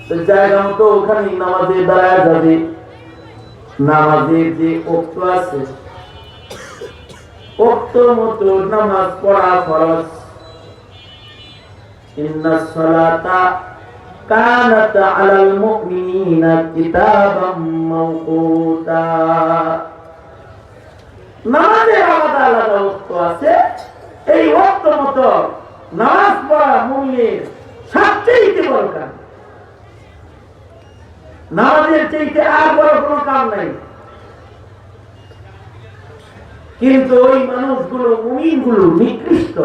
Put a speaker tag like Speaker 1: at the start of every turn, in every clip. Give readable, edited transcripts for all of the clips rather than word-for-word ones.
Speaker 1: তো জায়গা মতো ওখানে নামাজে দাঁড়ায় যাবে। নামাজের যে ওক্ত আছে, ওক্ত মতো নামাজ পড়া ফরজ। ইন্নাস সালাতা কানাত আলাল মুমিনিনা কিতাবাম মাওকুতা। নামাজের আলাদা আলাদা ওক্ত আছে। এই ওক্ত মতো নামাজ পড়া মুমিনের সবচেয়ে বড় কাজ। নামাজের চাইতে আর বড় কোনো কাম নাই। কিন্তু ওই মানুষগুলো, মুমিনগুলো নিকৃষ্ট,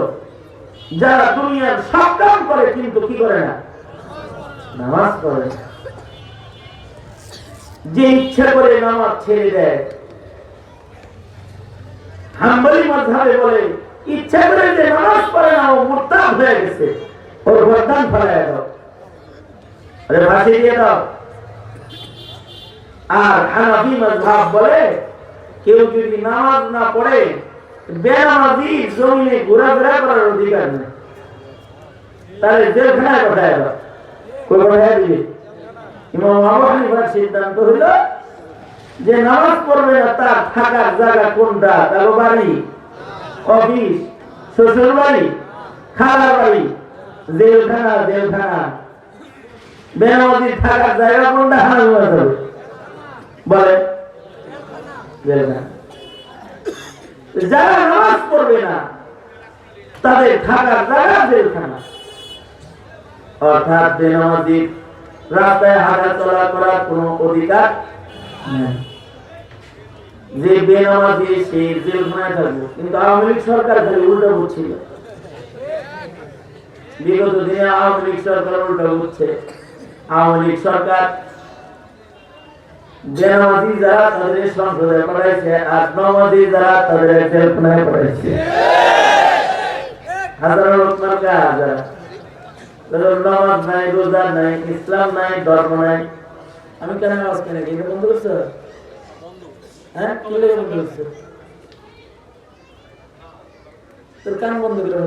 Speaker 1: যারা দুনিয়ার সব কাম করে কিন্তু কি করে না? নামাজ পড়ে। যে ইচ্ছা করে নামাজ ছেড়ে দেয়। হাম্বলি মাযহাবে বলে ইচ্ছা করে যে নামাজ পড়ে না ও মুরতাদ হয়ে গেছে, ওর গর্দান ফেলায় দাও, আরে ফাঁসি দিয়ে দাও। আর হানাফি মাযহাব বলে কেউ যদি নামাজ না পড়ে বেনামাজি জমিনে ঘোরাফেরা করার অধিকার নেই, তাহলে জেলখানায় পাঠায় দাও। কই পাঠায় দিবে? ইমাম আবু হানিফার সিদ্ধান্ত হইল যে নামাজ পড়বে না তার থাকার জায়গা কোনটা? তার বাড়ি, অফিস, শ্বশুর বাড়ি, খালার বাড়ি, জেলখানা। জেলখানা। বেনামাজির থাকার জায়গা কোনটা? হানাফি মাযহাবে বলে জেলখানা। যারা নামাজ পড়বে না তাদের থাকার জায়গা জেলখানা। অর্থাৎ বেনামাজির রাস্তায় হাঁটা চলা করার কোন অধিকার নেই। যে বেনামাজি সে জেলখানায় থাকবে। কিন্তু আওয়ামী লীগ সরকার খালি উল্টা বুঝছিল। বিগত দিনে আওয়ামী লীগ সরকার উল্টা বুঝছে। আওয়ামী লীগ সরকার বেনামাজি যারা তাদের সংসদে পড়াইছে, আর নামাজি যারা তাদের জেলখানায় পড়াইছে। হাজারো লোক মার্কা হাজার। নামাজ নাই, রোজা নাই, ইসলাম নাই, ধর্ম নাই। আমি কেন নামাজ কেন বন্ধ করছো? হ্যাঁ, কি বন্ধ করছো? তোর কান বন্ধ করে